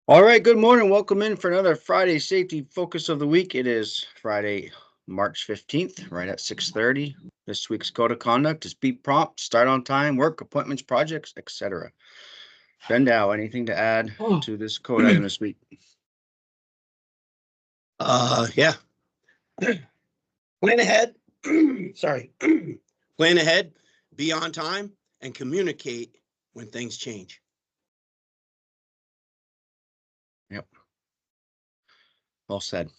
All right, good morning. Welcome in for another Friday safety focus of the week. It is Friday, March 15th, right at 6:30. This week's code of conduct is be prompt, start on time, work appointments, projects, etc. Ben Dow, anything to add Oh, to this code item this week? yeah. Plan ahead. Sorry. Plan ahead, be on time, and communicate when things change. Yep. Well said.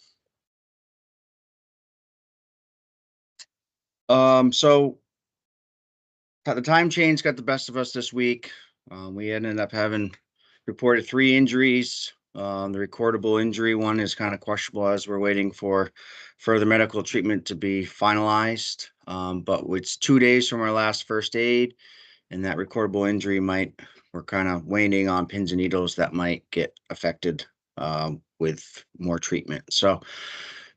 So the time change got the best of us this week. We ended up having reported 3 injuries. The recordable injury one is kind of questionable as we're waiting for further medical treatment to be finalized. But it's 2 days from our last first aid, and that recordable injury we're kind of waiting on pins and needles that might get affected with more treatment. So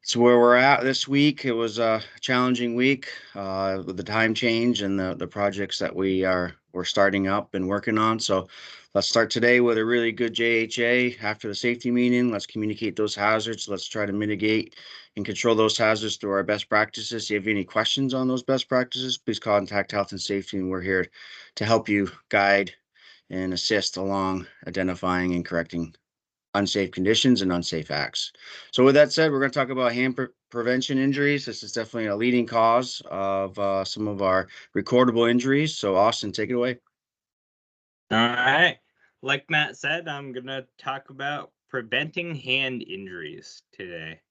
it's where we're at this week. It was a challenging week with the time change and the projects that we're starting up and working on. So let's start today with a really good JHA after the safety meeting. Let's communicate those hazards. Let's try to mitigate and control those hazards through our best practices. If you have any questions on those best practices, please contact Health and Safety, and we're here to help you guide and assist along identifying and correcting unsafe conditions and unsafe acts. So with that said, we're going to talk about hand prevention injuries. This is definitely a leading cause of some of our recordable injuries. So Austin, take it away. All right. Like Matt said, I'm going to talk about preventing hand injuries today.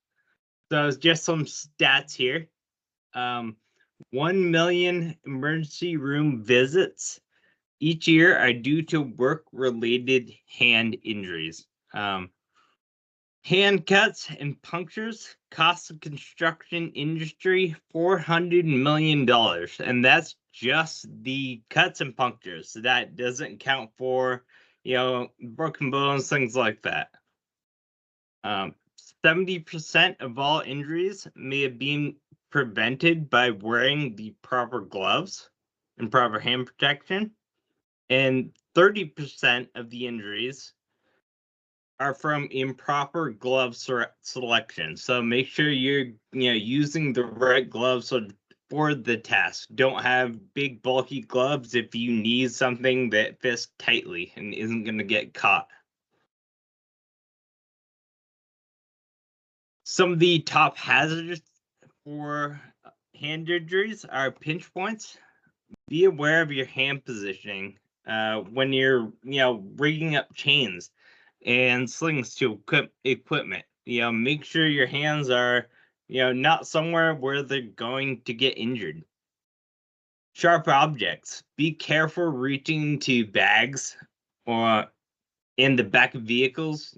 So just some stats here. 1 million emergency room visits each year are due to work-related hand injuries. Hand cuts and punctures cost the construction industry $400 million, and that's just the cuts and punctures. So that doesn't count for, broken bones, things like that. 70% of all injuries may have been prevented by wearing the proper gloves and proper hand protection, and 30% of the injuries are from improper glove selection. So make sure you're using the right gloves for the task. Don't have big bulky gloves if you need something that fits tightly and isn't going to get caught. Some of the top hazards for hand injuries are pinch points. Be aware of your hand positioning when you're rigging up chains and slings to equipment. Make sure your hands are, not somewhere where they're going to get injured. Sharp objects. Be careful reaching to bags or in the back of vehicles.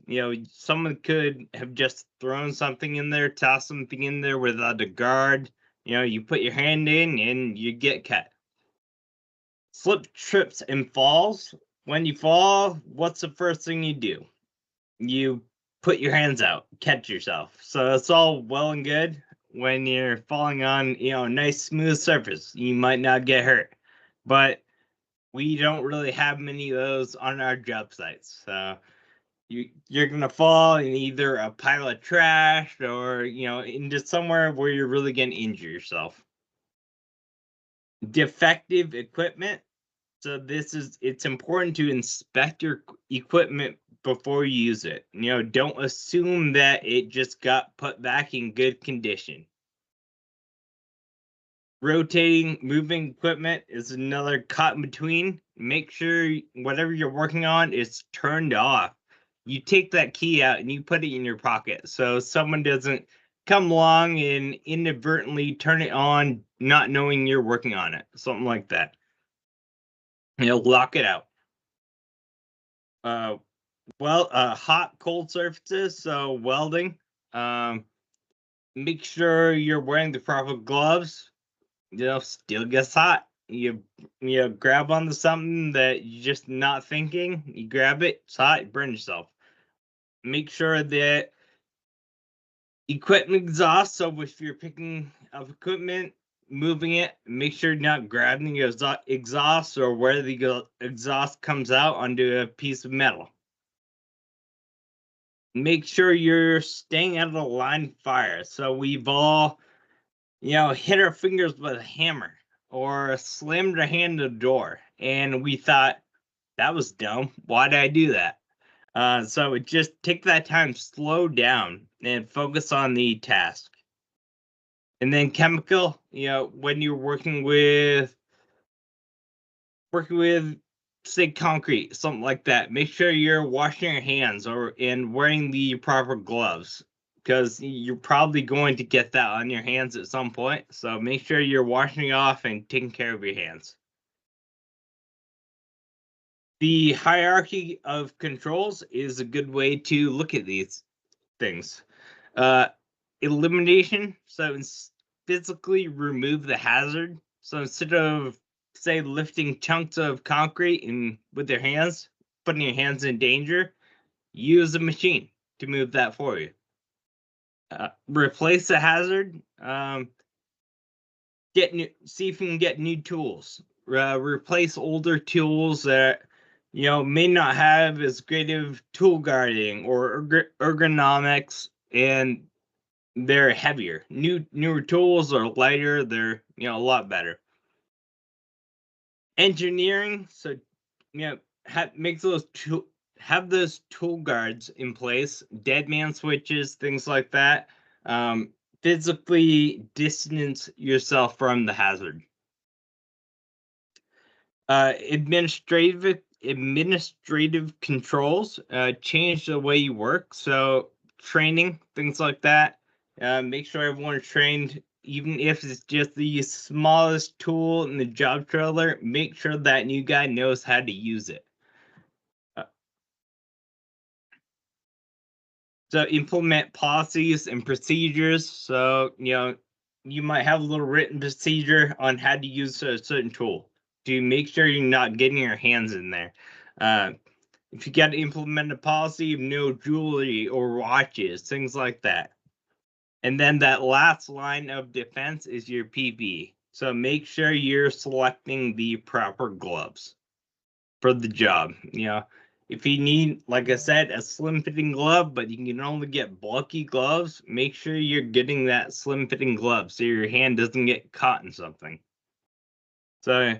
Someone could have just thrown something in there, tossed something in there without a guard. You put your hand in and you get cut. Slip, trips, and falls. When you fall, what's the first thing you do? You put your hands out, catch yourself. So it's all well and good when you're falling on, a nice smooth surface. You might not get hurt, but we don't really have many of those on our job sites. So you're gonna fall in either a pile of trash or into somewhere where you're really gonna injure yourself. Defective equipment. So it's important to inspect your equipment before you use it. Don't assume that it just got put back in good condition. Rotating, moving equipment is another cut in between. Make sure whatever you're working on is turned off. You take that key out and you put it in your pocket so someone doesn't come along and inadvertently turn it on, not knowing you're working on it. Something like that. Lock it out. Hot, cold surfaces, so welding. Make sure you're wearing the proper gloves. Steel gets hot. You grab onto something that you're just not thinking. You grab it, it's hot, you burn yourself. Make sure that equipment exhaust. So if you're picking up equipment, moving it, make sure you're not grabbing the exhaust or where the exhaust comes out onto a piece of metal. make sure you're staying out of the line of fire. So we've all, hit our fingers with a hammer or slammed our hand in the door, and we thought that was dumb. Why did I do that? So just take that time, slow down, and focus on the task. And then chemical, when you're working with say concrete, something like that, make sure you're washing your hands and wearing the proper gloves, because you're probably going to get that on your hands at some point. So make sure you're washing it off and taking care of your hands. The hierarchy of controls is a good way to look at these things. Elimination, so physically remove the hazard. So instead of, say, lifting chunks of concrete with your hands, putting your hands in danger, use a machine to move that for you. Replace the hazard. See if you can get new tools. Replace older tools that may not have as great of tool guarding or ergonomics, and they're heavier. Newer tools are lighter. They're a lot better. Engineering, so have those tool guards in place, dead man switches, things like that. Physically distance yourself from the hazard. Administrative controls, change the way you work. So training, things like that. Make sure everyone's trained, even if it's just the smallest tool in the job trailer. Make sure that new guy knows how to use it. So implement policies and procedures. So you might have a little written procedure on how to use a certain tool to make sure you're not getting your hands in there. If you got to implement a policy of no jewelry or watches, things like that. And then that last line of defense is your PPE. So make sure you're selecting the proper gloves for the job. If you need, like I said, a slim fitting glove, but you can only get bulky gloves, make sure you're getting that slim fitting glove so your hand doesn't get caught in something. So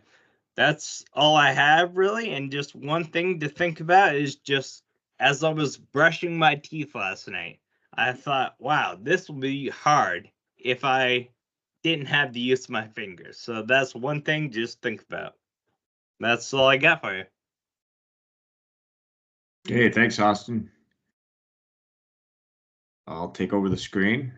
that's all I have, really. And just one thing to think about is, just as I was brushing my teeth last night, I thought, wow, this will be hard if I didn't have to use my fingers. So that's one thing just think about. That's all I got for you. Hey, thanks, Austin. I'll take over the screen.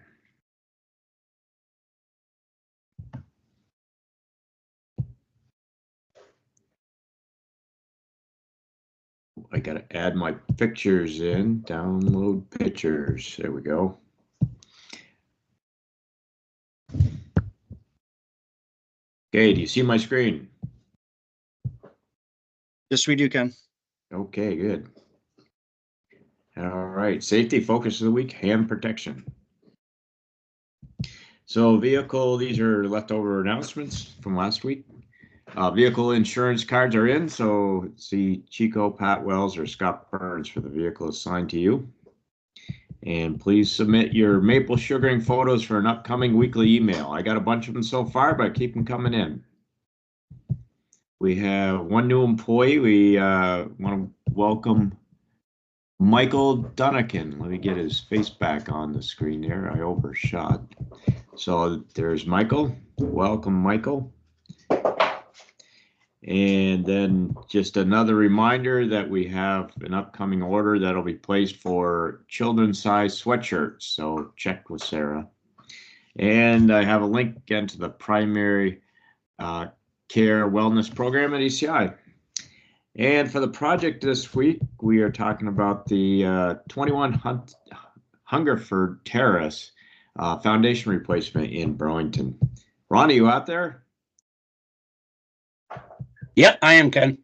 I gotta add my pictures in, download pictures. There we go. Okay, do you see my screen? Yes, we do, Ken. Okay, good. All right, safety focus of the week, hand protection. So vehicle, these are leftover announcements from last week. Vehicle insurance cards are in, so see Chico, Pat Wells, or Scott Burns for the vehicle assigned to you. And please submit your maple sugaring photos for an upcoming weekly email. I got a bunch of them so far, but keep them coming in. We have one new employee. We want to welcome Michael Dunnican. Let me get his face back on the screen there. I overshot. So there's Michael. Welcome, Michael. And then just another reminder that we have an upcoming order that'll be placed for children's size sweatshirts. So check with Sarah. And I have a link again to the primary care wellness program at ECI. And for the project this week, we are talking about the 21 Hungerford Terrace foundation replacement in Burlington. Ron, are you out there? Yep, I am, Ken.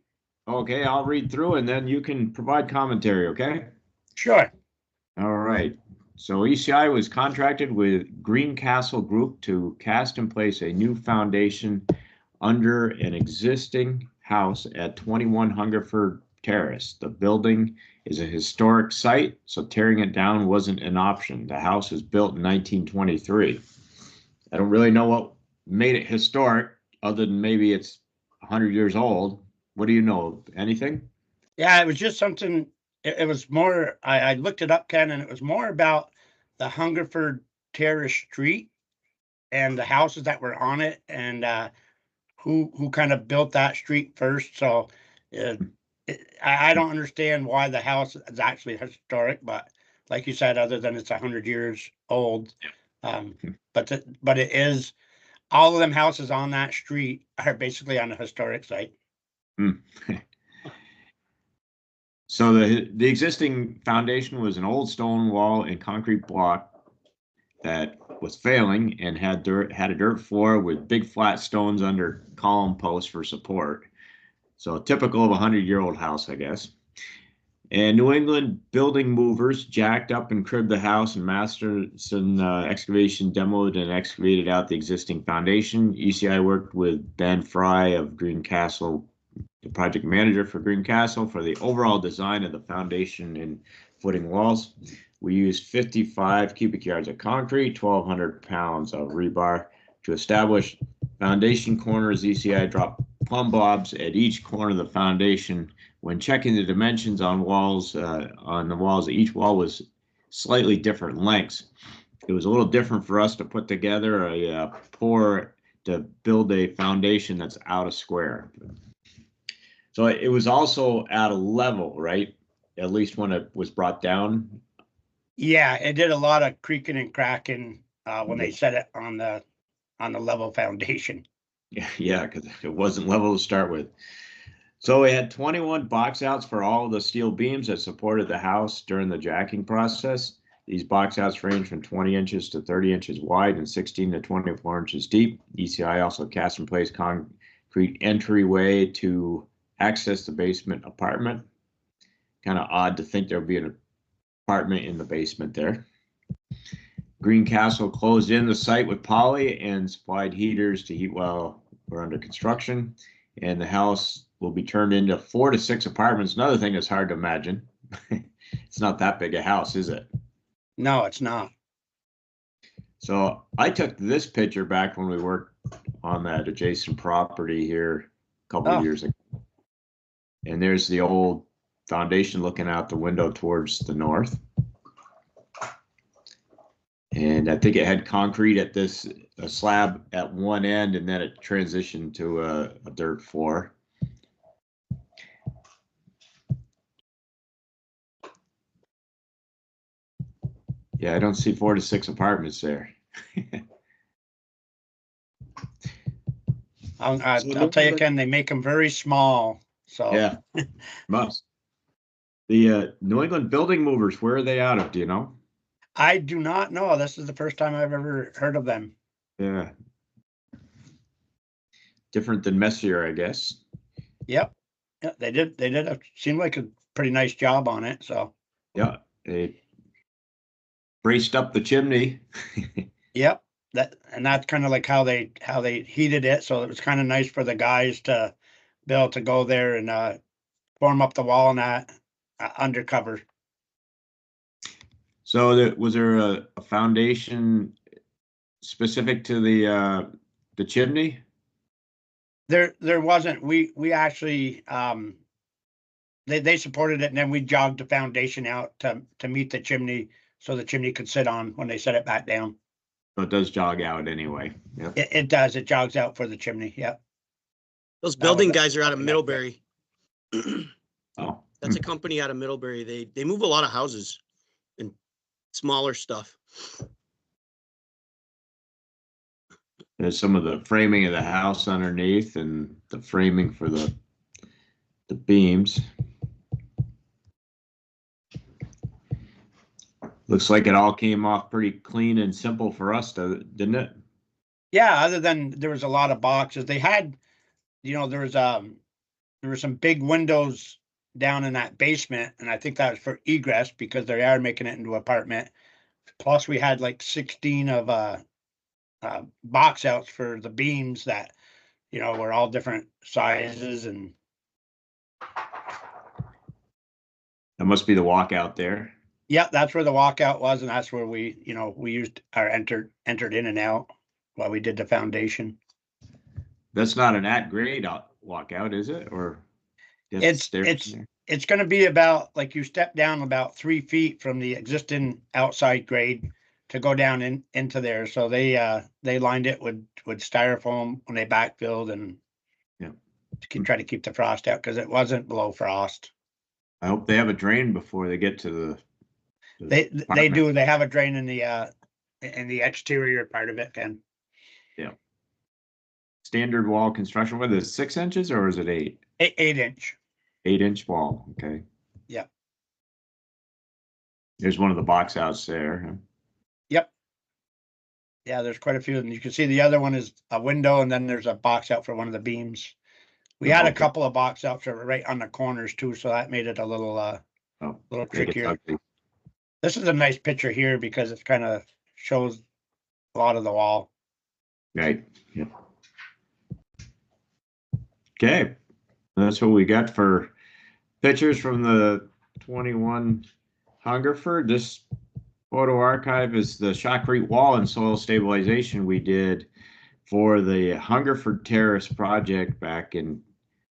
Okay, I'll read through and then you can provide commentary, okay? Sure. All right. So ECI was contracted with Greencastle Group to cast and place a new foundation under an existing house at 21 Hungerford Terrace. The building is a historic site, so tearing it down wasn't an option. The house was built in 1923. I don't really know what made it historic, other than maybe it's 100 years old. What do you know? Anything? Yeah, it was just something, it was more, I looked it up, Ken, and it was more about the Hungerford Terrace Street and the houses that were on it, and who kind of built that street first. So I don't understand why the house is actually historic, but like you said, other than it's 100 years old. But it is, all of them houses on that street are basically on a historic site. So the existing foundation was an old stone wall and concrete block that was failing and had a dirt floor with big flat stones under column posts for support. So typical of a 100-year-old house, I guess. And New England building movers jacked up and cribbed the house, and Masterson Excavation demoed and excavated out the existing foundation. ECI worked with Ben Fry of Greencastle, the project manager for Greencastle, for the overall design of the foundation and footing walls. We used 55 cubic yards of concrete, 1,200 pounds of rebar to establish foundation corners. ECI dropped plumb bobs at each corner of the foundation. When checking the dimensions on the walls, each wall was slightly different lengths. It was a little different for us to put together a pour to build a foundation that's out of square. So it was also at a level, right? At least when it was brought down. Yeah, it did a lot of creaking and cracking when they set it on the level foundation. Yeah, because it wasn't level to start with. So we had 21 box outs for all of the steel beams that supported the house during the jacking process. These box outs range from 20 inches to 30 inches wide and 16 to 24 inches deep. ECI also cast in place concrete entryway to access the basement apartment. Kind of odd to think there would be an apartment in the basement there. Greencastle closed in the site with poly and supplied heaters to heat while we're under construction. And the house will be turned into 4 to 6 apartments. Another thing that's hard to imagine. It's not that big a house, is it? No, it's not. So I took this picture back when we worked on that adjacent property here a couple of years ago. And there's the old foundation looking out the window towards the north. And I think it had concrete at a slab at one end, and then it transitioned to a dirt floor. Yeah, I don't see 4 to 6 apartments there. I'll tell you, Ken, they make them very small. So yeah, must. The New England building movers, where are they out of? Do you know? I do not know. This is the first time I've ever heard of them. Yeah. Different than Messier, I guess. Yep. Yeah, they did seem like a pretty nice job on it. So yeah, they braced up the chimney. Yep. That's kind of like how they heated it. So it was kind of nice for the guys to be able to go there and form up the wall and that undercover. So was there a foundation specific to the chimney? There wasn't. We actually they supported it, and then we jogged the foundation out to meet the chimney so the chimney could sit on when they set it back down. So it does jog out anyway. Yep. It does. It jogs out for the chimney. Yep. Those building guys are out of Middlebury. Oh, That's a company out of Middlebury. They move a lot of houses and smaller stuff. There's some of the framing of the house underneath and the framing for the beams. Looks like it all came off pretty clean and simple for us, didn't it? Yeah, other than there was a lot of boxes. They had, there were some big windows down in that basement, and I think that was for egress because they are making it into an apartment. Plus, we had like 16 of box outs for the beams that, were all different sizes and. That must be the walkout there. Yeah, that's where the walkout was, and that's where we, we used our entered in and out while we did the foundation. That's not an at-grade walkout, is it? Or that's It's stairs it's in there? it's going to be about like you step down about 3 feet from the existing outside grade to go down into there. So they lined it with styrofoam when they backfilled and Yeah. try to keep the frost out because it wasn't below frost. I hope they have a drain before they get to the They apartment. do. They have a drain in the exterior part of it, Ken. Standard wall construction, whether it's 6 inches or is it 8? 8 inch. 8-inch wall, okay. Yeah. There's one of the box outs there. Yep. Yeah, there's quite a few, and you can see the other one is a window, and then there's a box out for one of the beams. We had a Okay. couple of box outs that were right on the corners too, so that made it a little Oh, little make it trickier. ugly. This is a nice picture here because it kind of shows a lot of the wall. Right, yep. Okay, that's what we got for pictures from the 21 Hungerford. This photo archive is the shotcrete wall and soil stabilization we did for the Hungerford Terrace project back in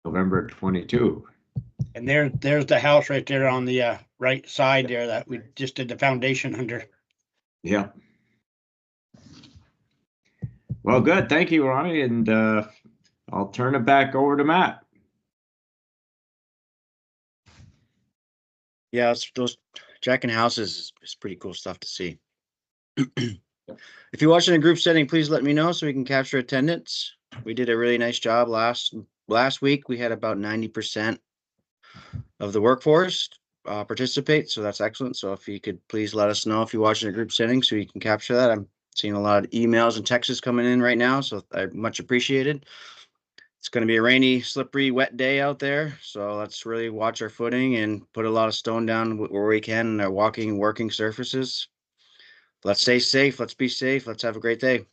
November 22. And there's the house right there on the right side there that we just did the foundation under. Yeah. Well, good. Thank you, Ronnie. And I'll turn it back over to Matt. Yeah, those jacking houses is pretty cool stuff to see. If you're watching a group setting, please let me know so we can capture attendance. We did a really nice job last week. We had about 90% of the workforce participate, so that's excellent. So if you could please let us know if you're watching a group setting so you can capture that. I'm seeing a lot of emails and texts coming in right now, so I much appreciated. It's going to be a rainy, slippery, wet day out there, so let's really watch our footing and put a lot of stone down where we can in our walking and working surfaces. Let's stay safe. Let's be safe. Let's have a great day.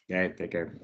Okay, take care.